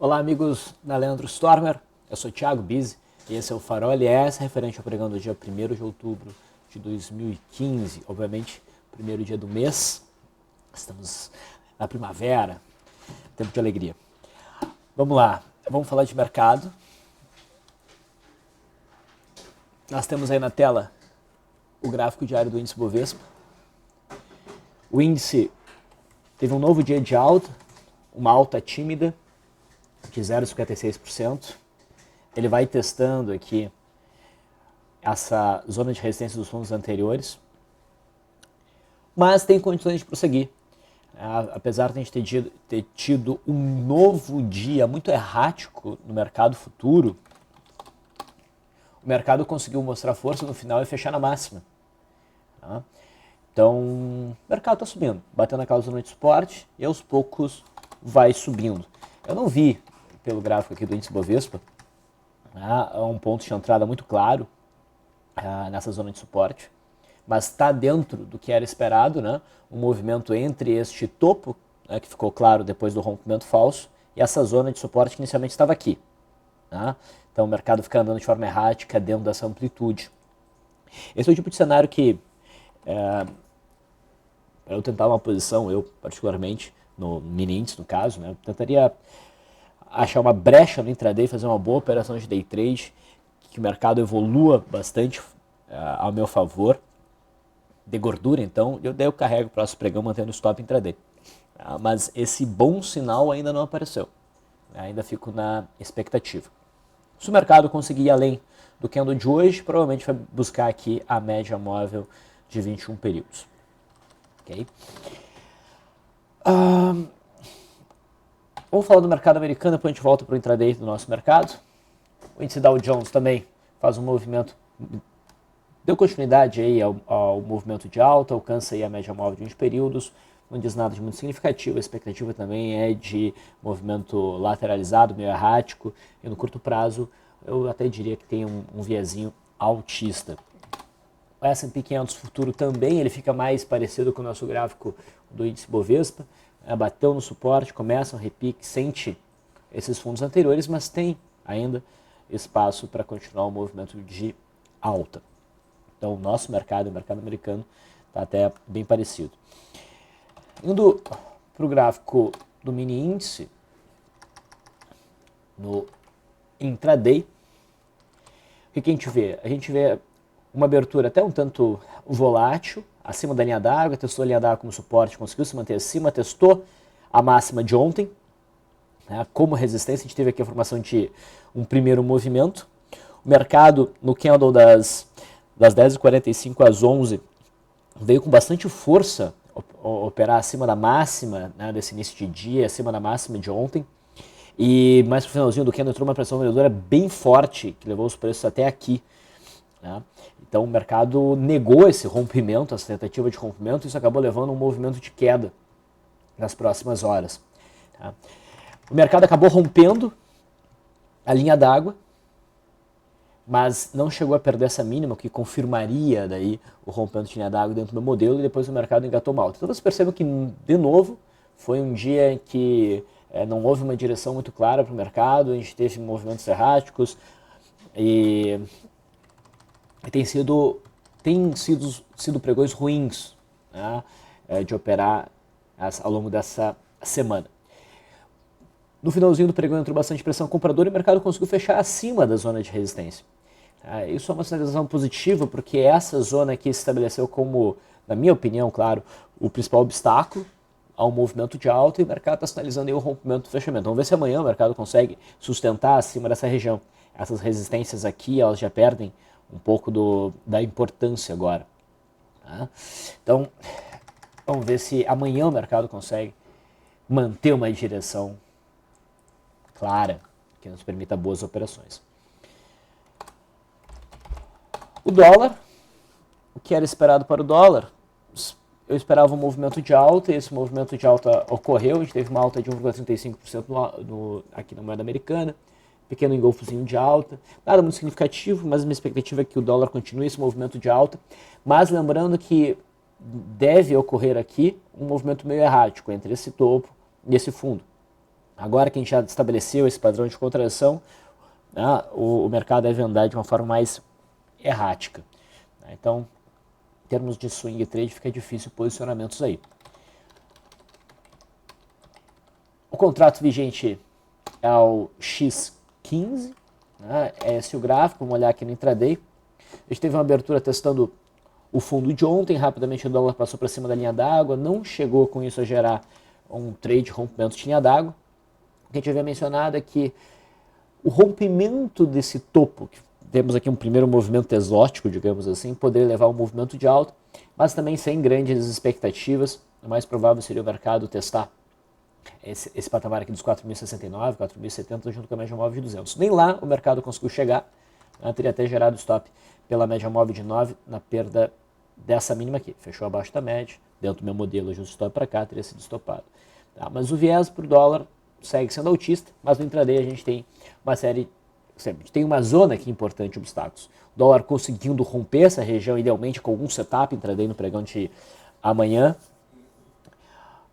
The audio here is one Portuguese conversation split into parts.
Olá, amigos da Leandro Stormer, eu sou Thiago Bizzi e esse é o Farol LS, referente ao pregão do dia 1º de outubro de 2015, obviamente, primeiro dia do mês, estamos na primavera, tempo de alegria. Vamos lá, vamos falar de mercado. Nós temos aí na tela o gráfico diário do índice Bovespa. O índice teve um novo dia de alta, uma alta tímida, de 0,56%. Ele vai testando aqui essa zona de resistência dos fundos anteriores, mas tem condições de prosseguir. Apesar de a gente ter tido um novo dia muito errático no mercado futuro, o mercado conseguiu mostrar força no final e fechar na máxima. Tá? Então, o mercado está subindo, batendo aquela zona de suporte e aos poucos vai subindo. Eu não vi, pelo gráfico aqui do índice Bovespa, um ponto de entrada muito claro nessa zona de suporte, mas está dentro do que era esperado, né? Um movimento entre este topo, que ficou claro depois do rompimento falso, e essa zona de suporte que inicialmente estava aqui. Tá? Então o mercado fica andando de forma errática dentro dessa amplitude. Esse é o tipo de cenário que, para eu tentar uma posição, eu particularmente, no mini índice no caso, né, tentaria achar uma brecha no intraday, fazer uma boa operação de day trade, que o mercado evolua bastante ao meu favor, de gordura, então, daí eu carrego o próximo pregão mantendo o stop intraday. Mas esse bom sinal ainda não apareceu, ainda fico na expectativa. Se o mercado conseguir ir além do candle de hoje, provavelmente vai buscar aqui a média móvel de 21 períodos. Okay? Vamos falar do mercado americano, depois a gente volta para o intraday do nosso mercado. O índice Dow Jones também faz um movimento, deu continuidade aí ao movimento de alta, alcança aí a média móvel de 20 períodos, não diz nada de muito significativo, a expectativa também é de movimento lateralizado, meio errático, e no curto prazo eu até diria que tem um viezinho altista. O S&P 500 futuro também, ele fica mais parecido com o nosso gráfico do índice Bovespa, bateu no suporte, começa um repique, sente esses fundos anteriores, mas tem ainda espaço para continuar o movimento de alta. Então o nosso mercado, o mercado americano, está até bem parecido. Indo para o gráfico do mini índice, no intraday, o que a gente vê? A gente vê uma abertura até um tanto volátil, acima da linha d'água, testou a linha d'água como suporte, conseguiu se manter acima, testou a máxima de ontem, né, como resistência. A gente teve aqui a formação de um primeiro movimento. O mercado no candle das 10h45 às 11 veio com bastante força operar acima da máxima, né, desse início de dia, acima da máxima de ontem. E mais pro finalzinho do candle entrou uma pressão vendedora bem forte, que levou os preços até aqui. Né? Então o mercado negou esse rompimento, essa tentativa de rompimento, e isso acabou levando a um movimento de queda nas próximas horas. Tá? O mercado acabou rompendo a linha d'água, mas não chegou a perder essa mínima, que confirmaria daí o rompimento de linha d'água dentro do modelo, e depois o mercado engatou mal. Então vocês percebem que, de novo, foi um dia em que não houve uma direção muito clara para o mercado, a gente teve movimentos erráticos, e tem sido pregões ruins, né, de operar ao longo dessa semana. No finalzinho do pregão entrou bastante pressão compradora e o mercado conseguiu fechar acima da zona de resistência. Isso é uma sinalização positiva, porque essa zona aqui se estabeleceu como, na minha opinião, claro, o principal obstáculo ao movimento de alta, e o mercado está sinalizando aí o rompimento do fechamento. Vamos ver se amanhã o mercado consegue sustentar acima dessa região. Essas resistências aqui, elas já perdem um pouco da importância agora. Tá? Então, vamos ver se amanhã o mercado consegue manter uma direção clara, que nos permita boas operações. O dólar, o que era esperado para o dólar? Eu esperava um movimento de alta, e esse movimento de alta ocorreu, a gente teve uma alta de 1,35% aqui na moeda americana, pequeno engolfozinho de alta, nada muito significativo, mas a minha expectativa é que o dólar continue esse movimento de alta, mas lembrando que deve ocorrer aqui um movimento meio errático entre esse topo e esse fundo. Agora que a gente já estabeleceu esse padrão de contração, né, o mercado deve andar de uma forma mais errática. Então, em termos de swing trade, fica difícil posicionamentos aí. O contrato vigente é o X15, né, é esse o gráfico, vamos olhar aqui no intraday. A gente teve uma abertura testando o fundo de ontem, rapidamente o dólar passou para cima da linha d'água, não chegou com isso a gerar um trade rompimento de linha d'água. O que a gente havia mencionado é que o rompimento desse topo, que temos aqui um primeiro movimento exótico, digamos assim, poderia levar a um movimento de alta, mas também sem grandes expectativas. O mais provável seria o mercado testar esse patamar aqui dos 4.069, 4.070 junto com a média móvel de 200. Nem lá o mercado conseguiu chegar, né, teria até gerado stop pela média móvel de 9 na perda dessa mínima aqui. Fechou abaixo da média, dentro do meu modelo ajuste stop para cá, teria sido estopado. Tá? Mas o viés para o dólar segue sendo altista, mas no intraday a gente tem uma série, tem uma zona aqui importante de obstáculos. O dólar conseguindo romper essa região, idealmente com algum setup intraday no pregão de amanhã.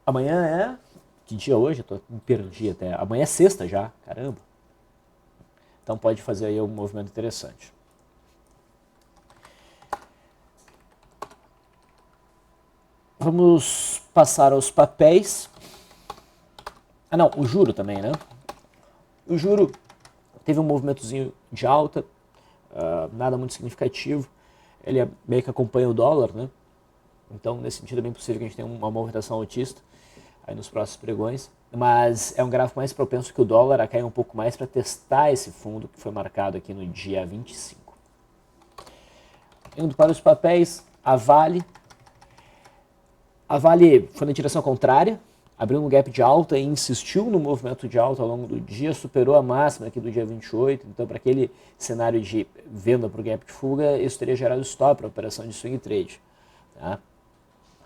Amanhã é... Que dia hoje? Eu me perdi até. Amanhã é sexta já, caramba. Então pode fazer aí um movimento interessante. Vamos passar aos papéis. Ah não, o juro também, né? O juro teve um movimentozinho de alta, nada muito significativo. Ele meio que acompanha o dólar, né? Então, nesse sentido, é bem possível que a gente tenha uma movimentação altista aí nos próximos pregões. Mas é um gráfico mais propenso que o dólar a cair um pouco mais para testar esse fundo que foi marcado aqui no dia 25. Indo para os papéis, a Vale. A Vale foi na direção contrária, abriu um gap de alta e insistiu no movimento de alta ao longo do dia, superou a máxima aqui do dia 28, então para aquele cenário de venda para o gap de fuga, isso teria gerado stop para a operação de swing trade. Tá?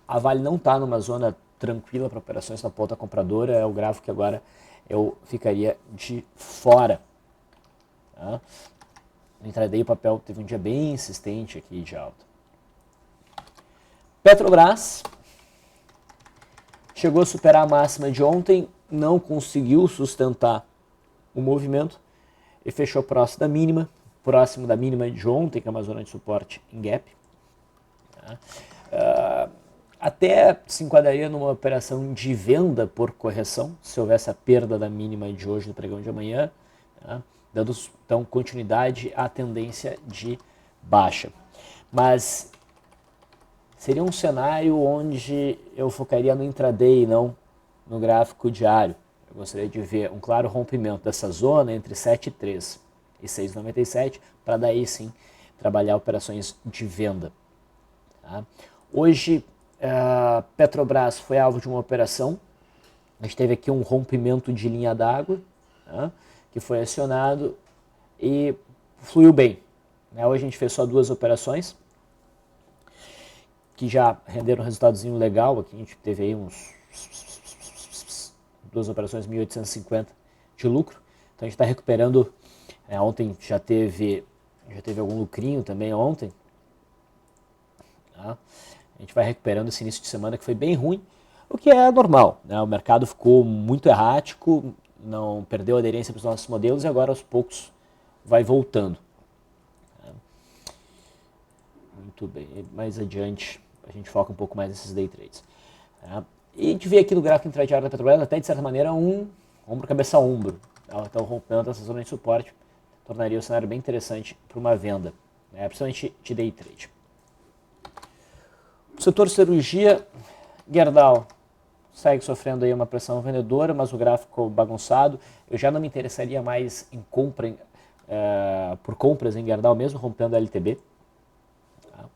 A Vale não está numa zona tranquila para operações na ponta compradora, é o gráfico que agora eu ficaria de fora. Tá? No intraday o papel teve um dia bem insistente aqui de alta. Petrobras chegou a superar a máxima de ontem, não conseguiu sustentar o movimento e fechou próximo da mínima de ontem, que é uma zona de suporte em gap. Até se enquadraria numa operação de venda por correção, se houvesse a perda da mínima de hoje no pregão de amanhã, dando então continuidade à tendência de baixa. Mas seria um cenário onde eu focaria no intraday e não no gráfico diário. Eu gostaria de ver um claro rompimento dessa zona entre 7,3 e 6,97 para daí sim trabalhar operações de venda. Tá? Hoje, Petrobras foi alvo de uma operação. A gente teve aqui um rompimento de linha d'água, tá? Que foi acionado e fluiu bem. Hoje a gente fez só 2 operações que já renderam um resultadozinho legal. Aqui a gente teve aí 2 operações 1.850 de lucro. Então a gente está recuperando. Ontem já teve algum lucrinho também ontem. Tá? A gente vai recuperando esse início de semana que foi bem ruim, o que é normal. O mercado ficou muito errático, não perdeu aderência para os nossos modelos e agora aos poucos vai voltando. Muito bem, mais adiante a gente foca um pouco mais nesses day trades. E a gente vê aqui no gráfico intradiário da Petrobras até de certa maneira um ombro cabeça a ombro. Então rompendo essa zona de suporte tornaria o cenário bem interessante para uma venda, principalmente de day trade. O setor cirurgia, Gerdau segue sofrendo aí uma pressão vendedora, mas o gráfico bagunçado. Eu já não me interessaria mais em por compras em Gerdau mesmo, rompendo a LTB.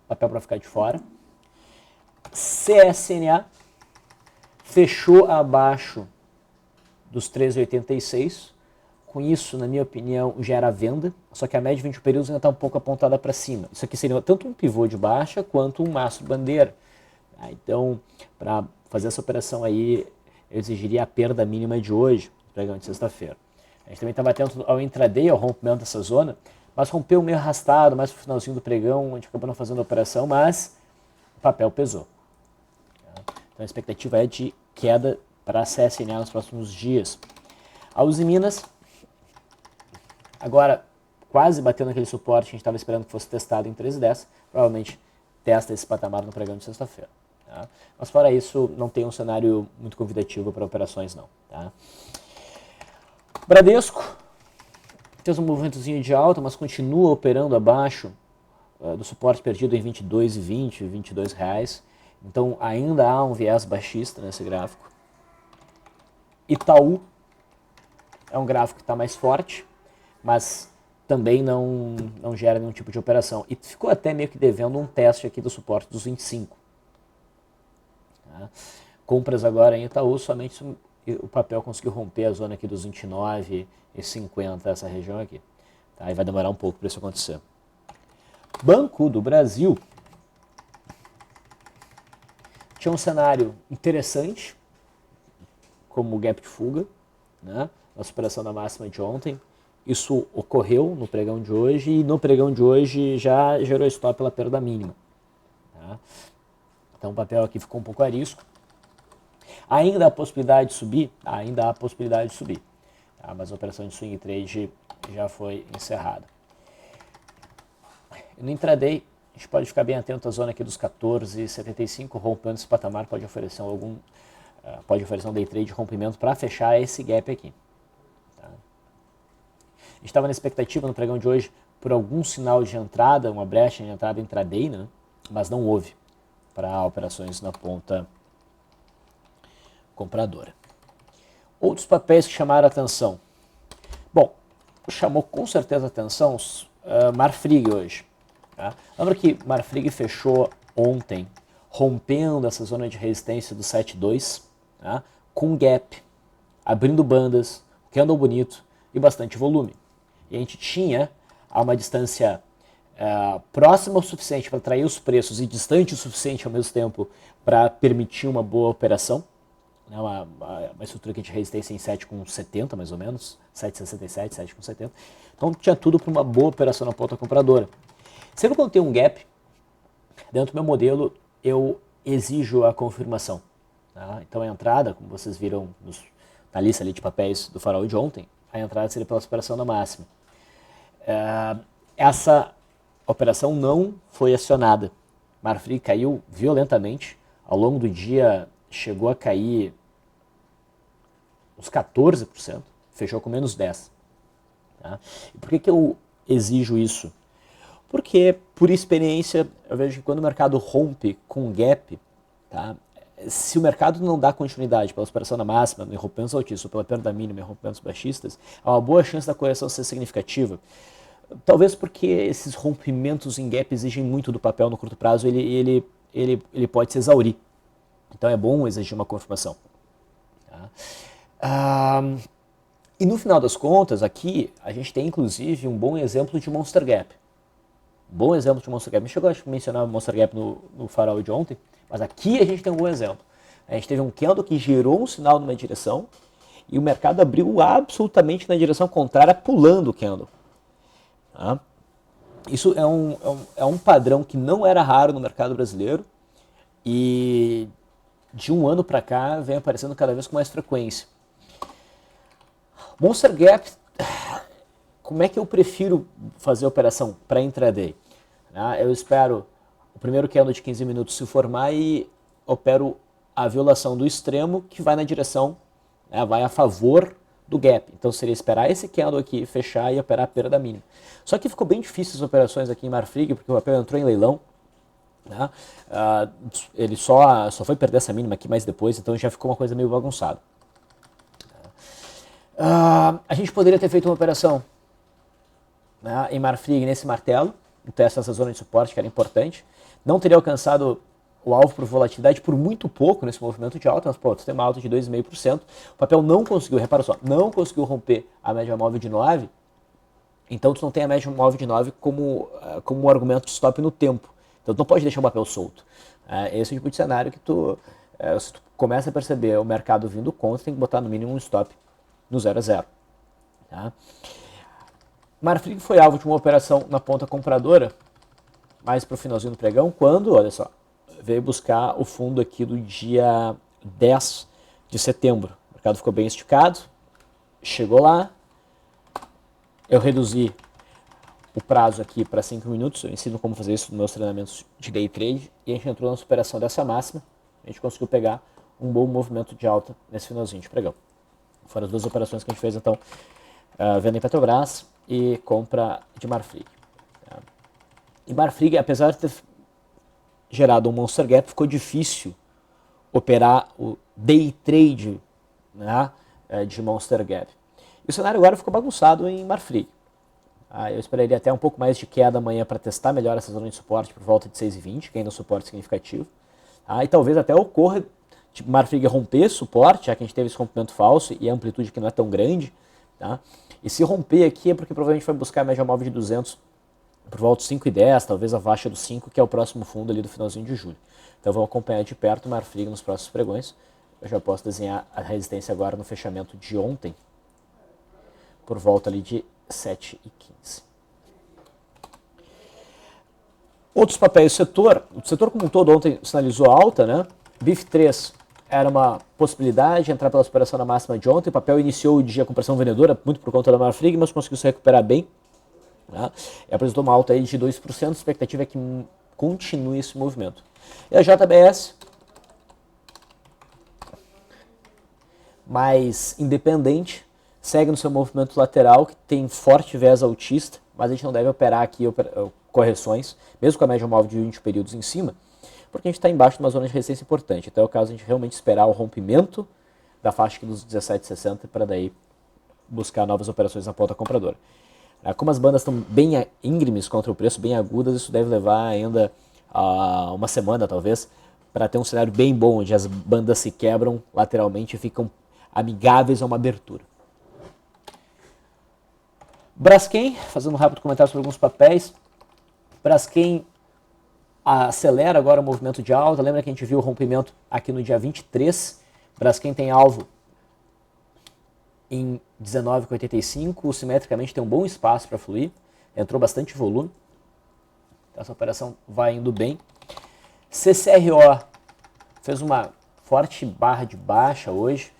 Papel para ficar de fora. CSNA fechou abaixo dos 13,86. Com isso, na minha opinião, gera venda, só que a média de 20 períodos ainda está um pouco apontada para cima. Isso aqui seria tanto um pivô de baixa quanto um mastro bandeira. Então, para fazer essa operação aí, eu exigiria a perda mínima de hoje, pregão de sexta-feira. A gente também estava atento ao intraday, ao rompimento dessa zona, mas rompeu meio arrastado, mais para o finalzinho do pregão, a gente acabou não fazendo a operação, mas o papel pesou. Então a expectativa é de queda para a CSNA nos próximos dias. A Uzi Minas, agora quase batendo aquele suporte, a gente estava esperando que fosse testado em 13,10, provavelmente testa esse patamar no pregão de sexta-feira. Tá? Mas fora isso, não tem um cenário muito convidativo para operações não. Tá? Bradesco fez um movimentozinho de alta, mas continua operando abaixo do suporte perdido em 22,20, R$ 22 reais. Então ainda há um viés baixista nesse gráfico. Itaú é um gráfico que está mais forte, mas também não gera nenhum tipo de operação. E ficou até meio que devendo um teste aqui do suporte dos 25. Tá? Compras agora em Itaú, somente o papel conseguiu romper a zona aqui dos 29,50, essa região aqui. Tá? E vai demorar um pouco para isso acontecer. Banco do Brasil tinha um cenário interessante, como o gap de fuga, né? Na superação da máxima de ontem. Isso ocorreu no pregão de hoje e no pregão de hoje já gerou stop pela perda mínima. Tá? Então o papel aqui ficou um pouco a risco. Ainda há possibilidade de subir? Ainda há possibilidade de subir. Tá? Mas a operação de swing trade já foi encerrada. No intraday, a gente pode ficar bem atento à zona aqui dos 14,75, rompendo esse patamar, pode oferecer um day trade de rompimento para fechar esse gap aqui. Tá? A gente estava na expectativa no pregão de hoje por algum sinal de entrada, uma brecha de entrada intraday, né? Mas não houve para operações na ponta compradora. Outros papéis que chamaram a atenção. Bom, chamou com certeza a atenção Marfrig hoje. Tá? Lembra que Marfrig fechou ontem, rompendo essa zona de resistência do 7,2, tá? Com gap, abrindo bandas, candle bonito e bastante volume. E a gente tinha a uma distância próxima o suficiente para atrair os preços e distante o suficiente ao mesmo tempo para permitir uma boa operação. Né? Uma estrutura aqui de resistência em 7,70 mais ou menos, 7,67, 7,70. Então tinha tudo para uma boa operação na ponta compradora. Sempre quando tem um gap, dentro do meu modelo, eu exijo a confirmação. Tá? Então a entrada, como vocês viram na lista ali de papéis do farol de ontem, a entrada seria pela superação da máxima. Essa operação não foi acionada. Marfrig caiu violentamente. Ao longo do dia chegou a cair uns 14%, fechou com menos 10%. Tá? E por que eu exijo isso? Porque, por experiência, eu vejo que quando o mercado rompe com gap, tá? Se o mercado não dá continuidade pela superação da máxima, em rompimentos altíssimos, pela perda mínima, em rompimentos baixistas, há uma boa chance da correção ser significativa. Talvez porque esses rompimentos em gap exigem muito do papel no curto prazo, ele pode se exaurir. Então é bom exigir uma confirmação. Tá? E no final das contas, aqui, a gente tem inclusive um bom exemplo de Monster Gap. Bom exemplo de Monster Gap. Me chegou a mencionar o Monster Gap no farol de ontem, mas aqui a gente tem um bom exemplo. A gente teve um candle que gerou um sinal numa direção e o mercado abriu absolutamente na direção contrária, pulando o candle. Tá? Isso é um padrão que não era raro no mercado brasileiro e de um ano para cá vem aparecendo cada vez com mais frequência. Monster Gap, como é que eu prefiro fazer a operação para intraday? Eu espero o primeiro candle de 15 minutos se formar e opero a violação do extremo que vai na direção, vai a favor do gap. Então seria esperar esse candle aqui fechar e operar a perda mínima. Só que ficou bem difícil as operações aqui em Marfrig, porque o papel entrou em leilão. Né? Ele só foi perder essa mínima aqui mais depois, então já ficou uma coisa meio bagunçada. A gente poderia ter feito uma operação em Marfrig nesse martelo, um teste nessa zona de suporte que era importante. Não teria alcançado o alvo por volatilidade por muito pouco nesse movimento de alta, mas pô, tu tem uma alta de 2,5%. O papel não conseguiu, repara só, não conseguiu romper a média móvel de 9, então tu não tem a média móvel de 9 como um argumento de stop no tempo. Então tu não pode deixar o papel solto. Esse é o tipo de cenário que se tu começa a perceber o mercado vindo contra, tem que botar no mínimo um stop no 0 a 0. Tá? Marfrig foi alvo de uma operação na ponta compradora, mais para o finalzinho do pregão, quando, olha só, veio buscar o fundo aqui do dia 10 de setembro. O mercado ficou bem esticado, chegou lá, eu reduzi o prazo aqui para 5 minutos, eu ensino como fazer isso nos meus treinamentos de day trade, e a gente entrou na superação dessa máxima, a gente conseguiu pegar um bom movimento de alta nesse finalzinho de pregão. Foram as duas operações que a gente fez, então, venda em Petrobras e compra de Marfrig. Tá? E Marfrig, apesar de ter gerado um Monster Gap, ficou difícil operar o day trade, né, de Monster Gap. E o cenário agora ficou bagunçado em Marfrig. Eu esperaria até um pouco mais de queda amanhã para testar melhor essa zona de suporte por volta de 6,20, que ainda é um suporte significativo. E talvez até ocorra tipo, Marfrig romper suporte, já que a gente teve esse rompimento falso e a amplitude que não é tão grande. Tá? E se romper aqui é porque provavelmente vai buscar a média móvel de 200 por volta de 5,10, talvez a faixa do 5, que é o próximo fundo ali do finalzinho de julho. Então vamos acompanhar de perto o Marfrig nos próximos pregões. Eu já posso desenhar a resistência agora no fechamento de ontem, por volta ali de 7,15. Outros papéis do setor, o setor como um todo ontem sinalizou alta, né? BIF3 era uma possibilidade, entrar pela superação da máxima de ontem, o papel iniciou o dia com pressão vendedora, muito por conta da Marfrig, mas conseguiu se recuperar bem, né? E apresentou uma alta aí de 2%, a expectativa é que continue esse movimento. E a JBS, mais independente, segue no seu movimento lateral, que tem forte viés altista, mas a gente não deve operar aqui correções, mesmo com a média móvel de 20 períodos em cima, porque a gente está embaixo de uma zona de resistência importante. Então é o caso de a gente realmente esperar o rompimento da faixa aqui dos 17,60 para daí buscar novas operações na ponta compradora. Como as bandas estão bem íngremes contra o preço, bem agudas, isso deve levar ainda uma semana talvez, para ter um cenário bem bom, onde as bandas se quebram lateralmente e ficam amigáveis a uma abertura. Braskem, fazendo um rápido comentário sobre alguns papéis. Braskem acelera agora o movimento de alta. Lembra que a gente viu o rompimento aqui no dia 23. Braskem tem alvo em 19,85. Simetricamente tem um bom espaço para fluir. Entrou bastante volume. Essa operação vai indo bem. CCRO fez uma forte barra de baixa hoje.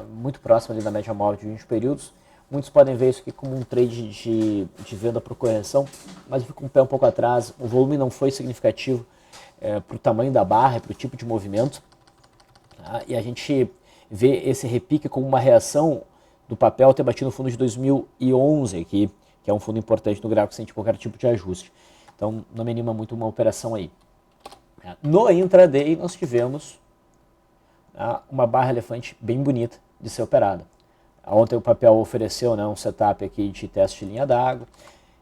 Muito próximo ali da média móvel de 20 períodos. Muitos podem ver isso aqui como um trade de venda por correção, mas eu fico com o pé um pouco atrás. O volume não foi significativo para o tamanho da barra, para o tipo de movimento. Tá? E a gente vê esse repique como uma reação do papel ter batido no fundo de 2011 aqui, que é um fundo importante no gráfico sem qualquer tipo de ajuste. Então não me anima muito uma operação aí. No intraday nós tivemos uma barra elefante bem bonita de ser operada. Ontem o papel ofereceu, né, um setup aqui de teste de linha d'água.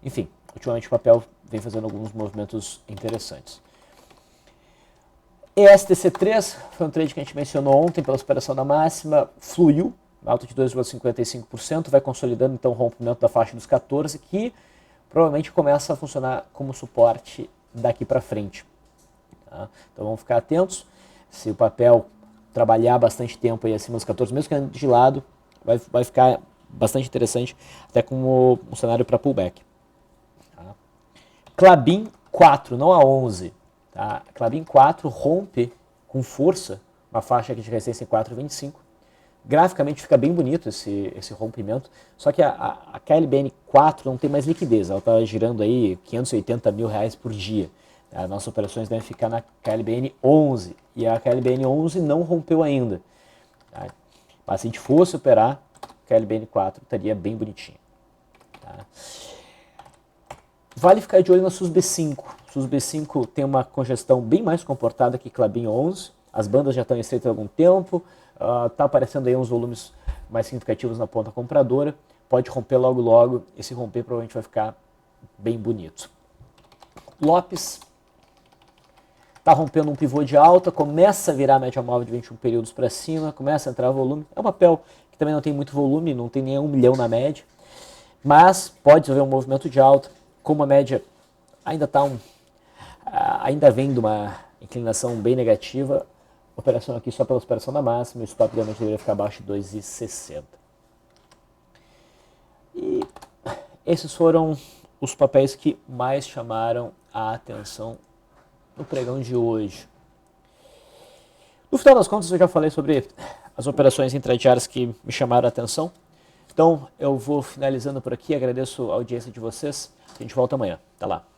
Enfim, ultimamente o papel vem fazendo alguns movimentos interessantes. ESTC3 foi um trade que a gente mencionou ontem pela superação da máxima, fluiu, alta de 2,55%, vai consolidando então o rompimento da faixa dos 14, que provavelmente começa a funcionar como suporte daqui para frente. Tá? Então vamos ficar atentos, se o papel trabalhar bastante tempo aí acima dos 14, mesmo que ande de lado, vai ficar bastante interessante, até como um cenário para pullback. Tá? Klabin 4, não a 11. Tá? Klabin 4 rompe com força uma faixa aqui de resistência em 4,25. Graficamente fica bem bonito esse rompimento, só que a KLBN 4 não tem mais liquidez, ela está girando aí 580 mil reais por dia. As nossas operações devem ficar na KLBN 11, e a KLBN 11 não rompeu ainda. Tá? Mas se a gente fosse operar, KLBN 4 estaria bem bonitinho. Tá? Vale ficar de olho na SUSB5. SUSB5 tem uma congestão bem mais comportada que Klabin 11. As bandas já estão estreitas há algum tempo. Está aparecendo aí uns volumes mais significativos na ponta compradora. Pode romper logo logo. E se romper, provavelmente vai ficar bem bonito. Lopes está rompendo um pivô de alta, começa a virar a média móvel de 21 períodos para cima, começa a entrar volume. É um papel que também não tem muito volume, não tem nem 1 milhão na média, mas pode haver um movimento de alta, como a média ainda ainda vem de uma inclinação bem negativa, operação aqui só pela superação da máxima, e o stop realmente deveria ficar abaixo de 2,60. E esses foram os papéis que mais chamaram a atenção no pregão de hoje. No final das contas, eu já falei sobre as operações intradiárias que me chamaram a atenção. Então, eu vou finalizando por aqui, agradeço a audiência de vocês, a gente volta amanhã. Até lá.